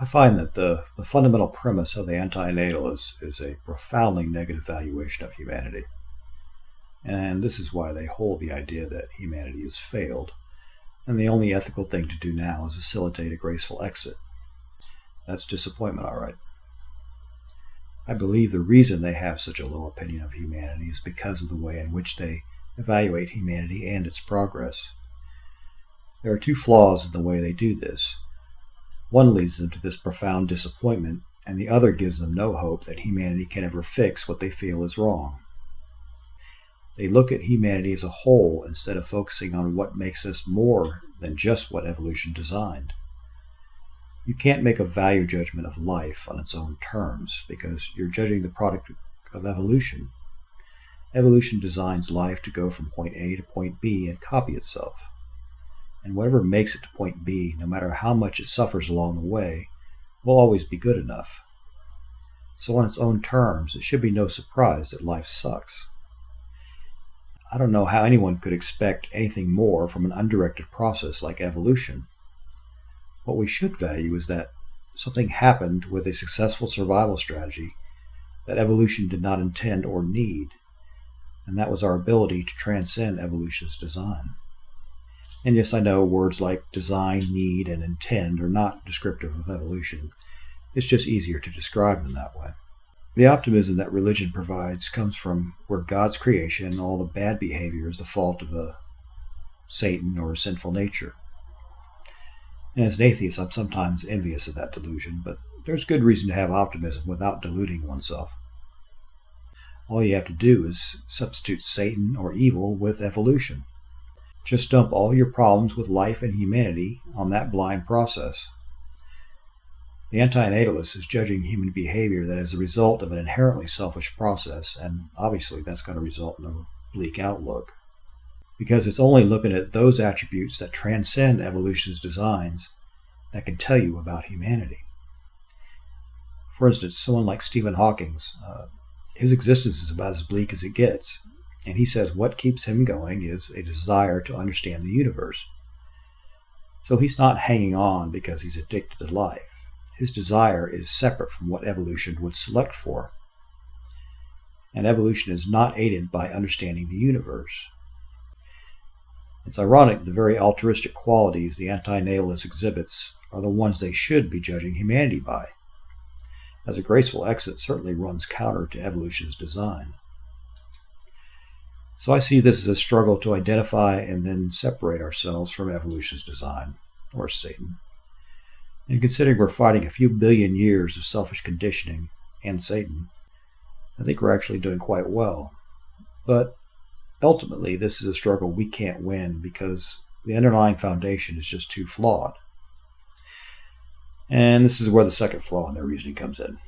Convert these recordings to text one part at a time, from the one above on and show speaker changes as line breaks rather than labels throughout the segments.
I find that the fundamental premise of the antinatalist is a profoundly negative valuation of humanity. And this is why they hold the idea that humanity has failed, and the only ethical thing to do now is facilitate a graceful exit. That's disappointment, all right. I believe the reason they have such a low opinion of humanity is because of the way in which they evaluate humanity and its progress. There are two flaws in the way they do this. One leads them to this profound disappointment, and the other gives them no hope that humanity can ever fix what they feel is wrong. They look at humanity as a whole instead of focusing on what makes us more than just what evolution designed. You can't make a value judgment of life on its own terms because you're judging the product of evolution. Evolution designs life to go from point A to point B and copy itself. And whatever makes it to point B, no matter how much it suffers along the way, will always be good enough. So on its own terms, it should be no surprise that life sucks. I don't know how anyone could expect anything more from an undirected process like evolution. What we should value is that something happened with a successful survival strategy that evolution did not intend or need, and that was our ability to transcend evolution's design. And yes, I know words like design, need, and intend are not descriptive of evolution. It's just easier to describe them that way. The optimism that religion provides comes from where God's creation and all the bad behavior is the fault of a Satan or a sinful nature. And as an atheist, I'm sometimes envious of that delusion, but there's good reason to have optimism without deluding oneself. All you have to do is substitute Satan or evil with evolution. Just dump all your problems with life and humanity on that blind process. The antinatalist is judging human behavior that is a result of an inherently selfish process, and obviously that's going to result in a bleak outlook, because it's only looking at those attributes that transcend evolution's designs that can tell you about humanity. For instance, someone like Stephen Hawking, his existence is about as bleak as it gets, and he says what keeps him going is a desire to understand the universe. So he's not hanging on because he's addicted to life. His desire is separate from what evolution would select for. And evolution is not aided by understanding the universe. It's ironic the very altruistic qualities the antinatalist exhibits are the ones they should be judging humanity by, as a graceful exit certainly runs counter to evolution's design. So I see this as a struggle to identify and then separate ourselves from evolution's design, or Satan. And considering we're fighting a few billion years of selfish conditioning and Satan, I think we're actually doing quite well. But ultimately, this is a struggle we can't win because the underlying foundation is just too flawed. And this is where the second flaw in their reasoning comes in.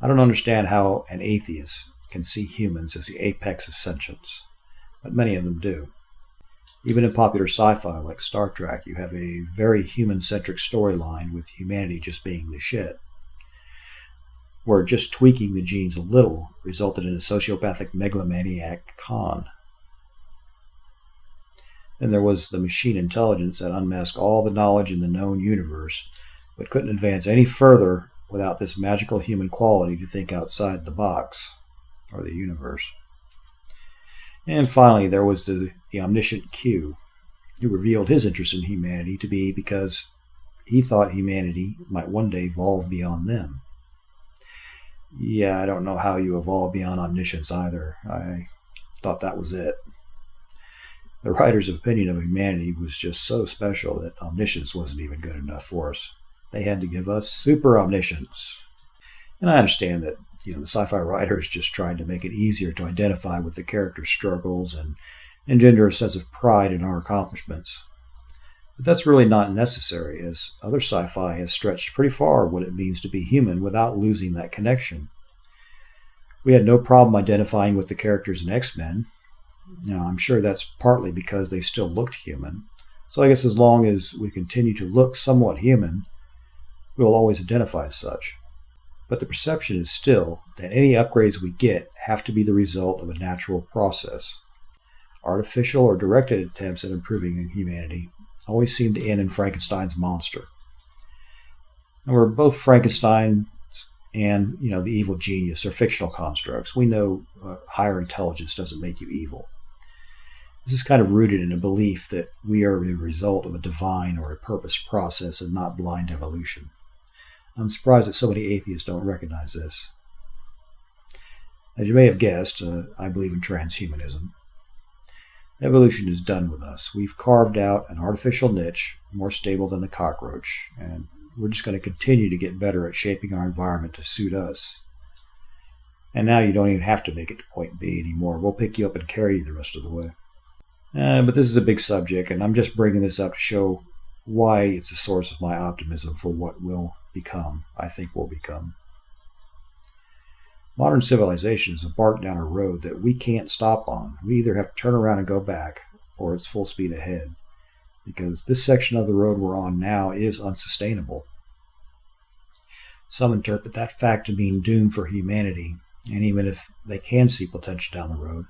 I don't understand how an atheist can see humans as the apex of sentience, but many of them do. Even in popular sci-fi like Star Trek, you have a very human-centric storyline with humanity just being the shit, where just tweaking the genes a little resulted in a sociopathic megalomaniac Khan. Then there was the machine intelligence that unmasked all the knowledge in the known universe, but couldn't advance any further without this magical human quality to think outside the box, or the universe. And finally, there was the omniscient Q, who revealed his interest in humanity to be because he thought humanity might one day evolve beyond them. Yeah, I don't know how you evolve beyond omniscience either. I thought that was it. The writer's opinion of humanity was just so special that omniscience wasn't even good enough for us. They had to give us super omniscience. And I understand that the sci-fi writers just tried to make it easier to identify with the characters' struggles and engender a sense of pride in our accomplishments. But that's really not necessary, as other sci-fi has stretched pretty far what it means to be human without losing that connection. We had no problem identifying with the characters in X-Men. I'm sure that's partly because they still looked human. So I guess as long as we continue to look somewhat human, we will always identify as such. But the perception is still that any upgrades we get have to be the result of a natural process. Artificial or directed attempts at improving humanity always seem to end in Frankenstein's monster. And we're both Frankenstein and the evil genius are fictional constructs. We know higher intelligence doesn't make you evil. This is kind of rooted in a belief that we are the result of a divine or a purposed process and not blind evolution. I'm surprised that so many atheists don't recognize this. As you may have guessed, I believe in transhumanism. Evolution is done with us. We've carved out an artificial niche, more stable than the cockroach, and we're just going to continue to get better at shaping our environment to suit us. And now you don't even have to make it to point B anymore. We'll pick you up and carry you the rest of the way. But this is a big subject, and I'm just bringing this up to show why it's the source of my optimism for what I think will become. Modern civilization is embarked down a road that we can't stop on. We either have to turn around and go back, or it's full speed ahead, because this section of the road we're on now is unsustainable. Some interpret that fact to mean doom for humanity, and even if they can see potential down the road,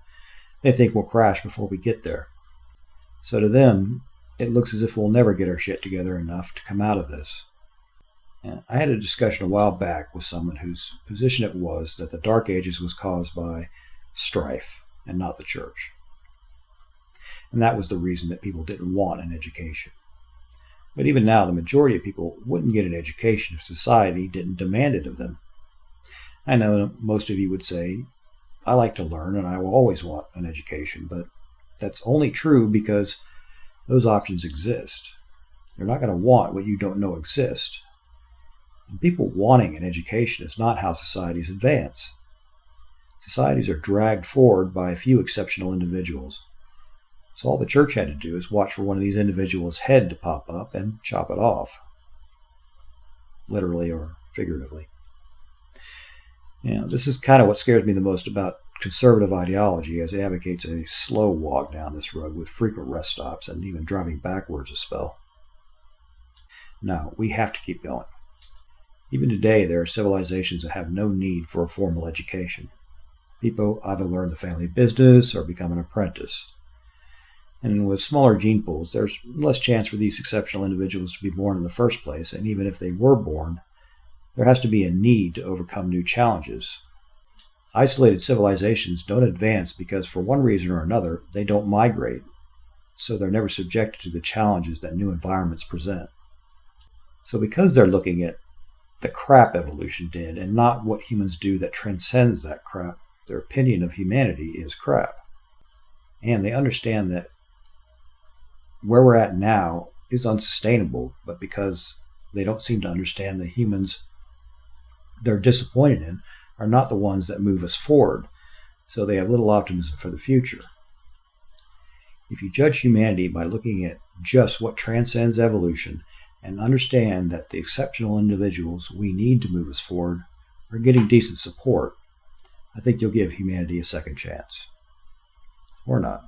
they think we'll crash before we get there. So to them, it looks as if we'll never get our shit together enough to come out of this. And I had a discussion a while back with someone whose position it was that the Dark Ages was caused by strife and not the church. And that was the reason that people didn't want an education. But even now, the majority of people wouldn't get an education if society didn't demand it of them. I know most of you would say, I like to learn and I will always want an education, but that's only true because those options exist. You're not going to want what you don't know exists. And people wanting an education is not how societies advance. Societies are dragged forward by a few exceptional individuals. So all the church had to do is watch for one of these individuals' head to pop up and chop it off. Literally or figuratively. This is kind of what scares me the most about conservative ideology, as it advocates a slow walk down this road with frequent rest stops and even driving backwards a spell. No, we have to keep going. Even today, there are civilizations that have no need for a formal education. People either learn the family business or become an apprentice. And with smaller gene pools, there's less chance for these exceptional individuals to be born in the first place, and even if they were born, there has to be a need to overcome new challenges. Isolated civilizations don't advance because for one reason or another, they don't migrate, so they're never subjected to the challenges that new environments present. So because they're looking at the crap evolution did and not what humans do that transcends that crap, their opinion of humanity is crap. And they understand that where we're at now is unsustainable, but because they don't seem to understand the humans they're disappointed in are not the ones that move us forward, so they have little optimism for the future. If you judge humanity by looking at just what transcends evolution and understand that the exceptional individuals we need to move us forward are getting decent support, I think you'll give humanity a second chance. Or not.